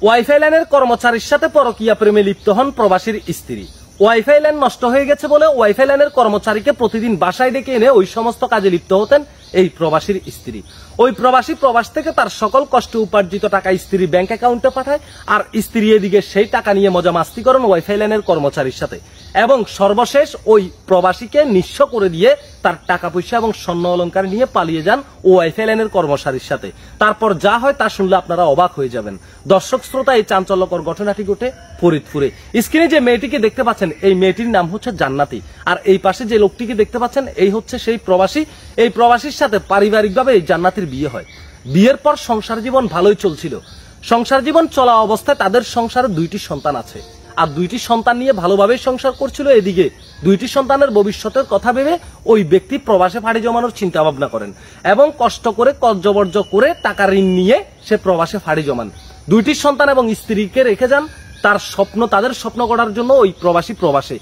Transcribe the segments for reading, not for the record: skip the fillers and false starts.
Wifi লাইনের কর্মচারীর সাথে পরকীয়া প্রেমে লিপ্ত হন প্রবাসীর স্ত্রী। ওয়াইফাই লাইন নষ্ট হয়ে গেছে বলে ওয়াইফাই লাইনের কর্মচারীকে প্রতিদিন বাসায় ডেকে এনে ওই সমস্ত কাজে লিপ্ত হতেন এই প্রবাসীর স্ত্রী। ওই প্রবাসী প্রবাস থেকে তার সকল কষ্ট উপার্জিত টাকা স্ত্রীর ব্যাংক অ্যাকাউন্টে পাঠায়, আর স্ত্রী এদিকে সেই টাকা নিয়ে মজা মাস্তি করেন ওয়াইফাই লাইনের কর্মচারীর সাথে, এবং সর্বশেষ ওই প্রবাসীকে নিঃস্ব করে দিয়ে তার টাকা পয়সা এবং স্বর্ণ অলংকার নিয়ে পালিয়ে যান ওয়াইফাই লাইনের কর্মচারীর সাথে। তারপর যা হয় তা শুনলে আপনারা অবাক হয়ে যাবেন। দর্শক শ্রোতা, এই চাঞ্চল্যকর ঘটনাটি ঘটে ফরিদপুরে। স্ক্রিনে যে মেয়েটিকে দেখতে পাচ্ছেন এই মেয়েটির নাম হচ্ছে জান্নাতি, আর এই পাশে যে লোকটিকে দেখতে পাচ্ছেন এই হচ্ছে সেই প্রবাসী। এই প্রবাসীর সাথে পারিবারিকভাবে এই জান্নাতির বিয়ে হয়। বিয়ের পর সংসার জীবন ভালোই চলছিল। সংসার জীবন চলা অবস্থায় তাদের সংসারে 2টি সন্তান আছে, আর 2টি সন্তান নিয়ে ভালোভাবে সংসার করছিল। এদিকে 2টি সন্তানের ভবিষ্যতের কথা ভেবে ওই ব্যক্তি প্রবাসে পাড়ি জমানোর চিন্তা ভাবনা করেন এবং কষ্ট করে কর্জবর্জ করে টাকা ঋণ নিয়ে সে প্রবাসে পাড়ি জমান। 2টি সন্তান এবং স্ত্রীকে রেখে যান তাদের স্বপ্ন গড়ার জন্য ওই প্রবাসে।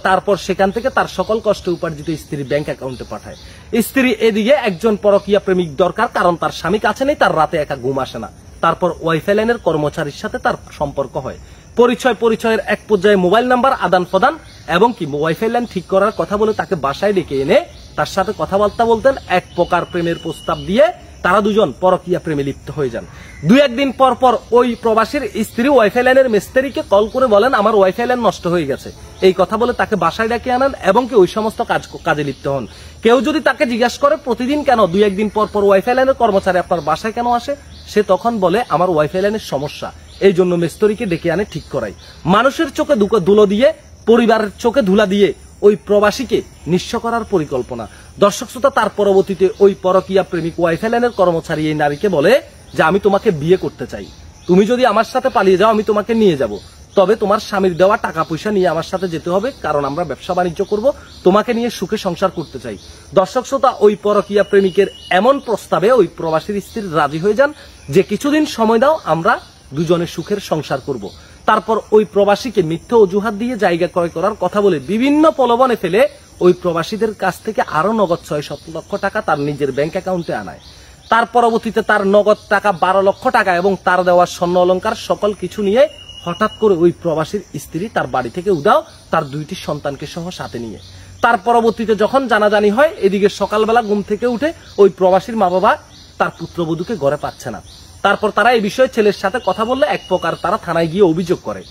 তারপর সেখান থেকে তার সকল কষ্ট উপার্জিত স্ত্রী ব্যাংক অ্যাকাউন্টে পাঠায়। স্ত্রী এদিকে একজন পরকীয়া প্রেমিক দরকার, কারণ তার স্বামী কাছে নেই, তার রাতে একা ঘুম আসে না। তারপর ওয়াইফাই লাইনের কর্মচারীর সাথে তার সম্পর্ক হয়। পরিচয়ের এক পর্যায়ে মোবাইল নাম্বার আদান প্রদান এবং কি ওয়াইফাই লাইন ঠিক করার কথা বলে তাকে বাসায় ডেকে এনে তার সাথে কথাবার্তা বলতেন। এক প্রকার প্রেমের প্রস্তাব দিয়ে তারা দুজন পরকীয়া প্রেমে লিপ্ত হয়ে যান। 2-1 দিন পর ওই প্রবাসীর স্ত্রী ওয়াইফাই লাইনের মিস্ত্রিকে কল করে বলেন আমার ওয়াইফাই লাইন নষ্ট হয়ে গেছে। এই কথা বলে তাকে বাসায় ডেকে আনেন এবং কি ওই সমস্ত কাজে লিপ্ত হন। কেউ যদি তাকে জিজ্ঞাসা করে প্রতিদিন কেন 2-1 দিন পর ওয়াইফাই লাইনের কর্মচারী আপনার বাসায় কেন আসে, সে তখন বলে আমার ওয়াইফাই লাইনের সমস্যা, এই জন্য মিস্ত্রিকে ডেকে আনে ঠিক করাই। মানুষের চোখে ধুলো দিয়ে, পরিবারের চোখে ধুলা দিয়ে ওই প্রবাসীকে নিঃস্ব করার পরিকল্পনা। দর্শক শ্রোতা, তার পরবর্তীতে ওই পরকীয়া প্রেমিক ওয়াইফাই লাইনের কর্মচারী এই নারীকে বলে যে আমি তোমাকে বিয়ে করতে চাই, তুমি যদি আমার সাথে পালিয়ে যাও আমি তোমাকে নিয়ে যাব, তবে তোমার স্বামীর দেওয়া টাকা পয়সা নিয়ে আমার সাথে যেতে হবে, কারণ আমরা ব্যবসা বাণিজ্য করব, তোমাকে নিয়ে সুখে সংসার করতে চাই। দর্শক শ্রোতা, ওই পরকীয়া প্রেমিকের এমন প্রস্তাবে ওই প্রবাসীর স্ত্রী রাজি হয়ে যান যে কিছুদিন সময় দাও, আমরা দুজনে সুখের সংসার করব। তারপর ওই প্রবাসীকে মিথ্যা অজুহাত দিয়ে জায়গা ক্রয় করার কথা বলে বিভিন্ন প্রলোভনে ফেলে ওই প্রবাসীদের কাছ থেকে আরো নগদ 6-7 লক্ষ টাকা তার নিজের ব্যাংক অ্যাকাউন্টে আনায়। তার পরবর্তীতে তার নগদ টাকা 12 লক্ষ টাকা এবং তার দেওয়া স্বর্ণ অলংকার সকল কিছু নিয়ে হঠাৎ করে ওই প্রবাসীর স্ত্রী তার বাড়ি থেকে উধাও, তার 2টি সন্তানকে সহ সাথে নিয়ে। তার পরবর্তীতে যখন জানাজানি হয়, এদিকে সকালবেলা ঘুম থেকে উঠে ওই প্রবাসীর মা বাবা তার পুত্রবধূকে ঘরে পাচ্ছে না। তারপর তারা এই বিষয়ে ছেলের সাথে কথা বললে এক প্রকার তারা থানায় গিয়ে অভিযোগ করে।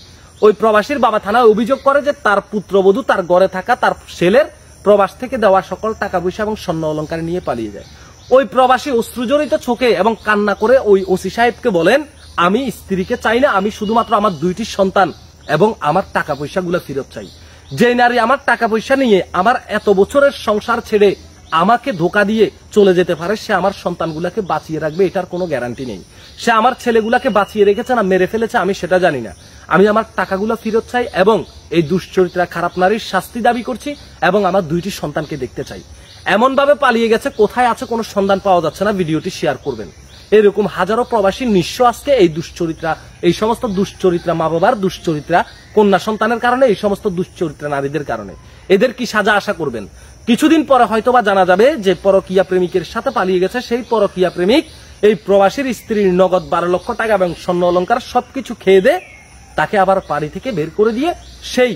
ওই প্রবাসীর বাবা থানায় অভিযোগ করে যে তার পুত্রবধূ তার ঘরে থাকা তার ছেলের প্রবাস থেকে দেওয়া সকল টাকা পয়সা এবং স্বর্ণ অলংকার নিয়ে পালিয়ে যায়। ওই প্রবাসী অশ্রুজড়িত চোখে এবং কান্না করে ওই ওসি সাহেবকে বলেন আমি স্ত্রীকে চাই না, আমি শুধুমাত্র আমার 2টি সন্তান এবং আমার টাকা পয়সাগুলো ফেরত চাই। যে নারী আমার টাকা পয়সা নিয়ে আমার এত বছরের সংসার ছেড়ে আমাকে ধোকা দিয়ে চলে যেতে পারে, সে আমার সন্তানগুলাকে বাঁচিয়ে রাখবে এটার কোনো গ্যারান্টি নেই। সে আমার ছেলেগুলাকে বাঁচিয়ে রেখেছে না মেরে ফেলেছে আমি সেটা জানি না। আমি আমার টাকাগুলো ফেরত চাই এবং এই দুশ্চরিত্রা খারাপ নারীর শাস্তি দাবি করছি এবং আমার 2টি সন্তানকে দেখতে চাই। এমন ভাবে পালিয়ে গেছে, কোথায় আছে কোনো সন্ধান পাওয়া যাচ্ছে না। ভিডিওটি শেয়ার করবেন। এরকম হাজারো প্রবাসী নিঃস্ব আজকে এই সমস্ত দুশ্চরিত্রা মা বাবার দুশ্চরিত্রা কন্যা সন্তানের কারণে, এই সমস্ত দুশ্চরিত্রা নারীদের কারণে। এদের কি সাজা আশা করবেন? কিছুদিন পরে হয়তোবা জানা যাবে যে পরকীয়া প্রেমিকের সাথে পালিয়ে গেছে সেই পরকীয়া প্রেমিক এই প্রবাসীর স্ত্রীর নগদ 12 লক্ষ টাকা এবং স্বর্ণ অলংকার সবকিছু খেয়ে দে তাকে আবার বাড়ি থেকে বের করে দিয়ে সেই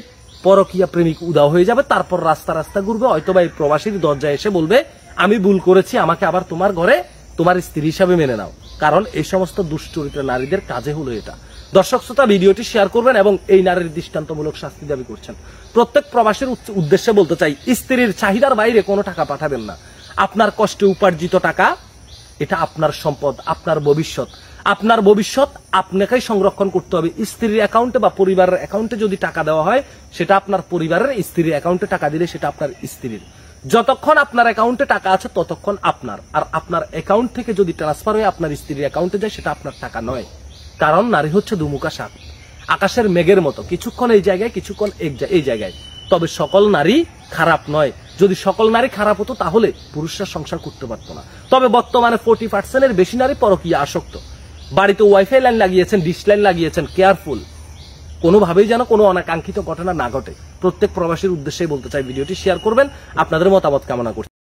পরকীয়া প্রেমিক উধাও হয়ে যাবে। তারপর রাস্তা ঘুরবে, হয়তোবা এই প্রবাসীর দরজায় এসে বলবে আমি ভুল করেছি, আমাকে আবার তোমার ঘরে তোমার স্ত্রী হিসাবে মেনে নাও, কারণ এই সমস্ত দুশ্চরিত্র নারীদের কাজে হলো এটা। দর্শক শ্রোতা, ভিডিওটি শেয়ার করবেন এবং এই নারীর দৃষ্টান্তমূলক শাস্তি দাবি করছেন। প্রত্যেক প্রবাসীর উদ্দেশ্যে বলতে চাই, স্ত্রীর চাহিদার বাইরে কোনো টাকা পাঠাবেন না। আপনার কষ্টে উপার্জিত টাকা এটা আপনার সম্পদ, আপনার ভবিষ্যৎ আপনাকেই সংরক্ষণ করতে হবে। স্ত্রীর অ্যাকাউন্টে বা পরিবারের অ্যাকাউন্টে যদি টাকা দেওয়া হয় সেটা আপনার পরিবারের, স্ত্রীর অ্যাকাউন্টে টাকা দিলে সেটা আপনার স্ত্রীর। যতক্ষণ আপনার অ্যাকাউন্টে টাকা আছে ততক্ষণ আপনার, আর আপনার অ্যাকাউন্ট থেকে যদি ট্রান্সফার হয়ে আপনার স্ত্রীর অ্যাকাউন্টে যায় সেটা আপনার টাকা নয়। কারণ নারী হচ্ছে দুমুখা সাপ, আকাশের মেঘের মতো, কিছুক্ষণ এই জায়গায় কিছুক্ষণ এই জায়গায়। তবে সকল নারী খারাপ নয়। যদি সকল নারী খারাপ হতো তাহলে পুরুষরা সংসার করতে পারত না। তবে বর্তমানে 40% বেশি নারী পরকীয়া আসক্ত। বাড়িতে ওয়াইফাই লাইন লাগিয়েছেন, ডিশ লাইন লাগিয়েছেন, কেয়ারফুল, কোনোভাবেই যেন কোনো অনাকাঙ্ক্ষিত ঘটনা না ঘটে। প্রত্যেক প্রবাসীর উদ্দেশ্যেই বলতে চাই, ভিডিওটি শেয়ার করবেন। আপনাদের মতামত কামনা করছি।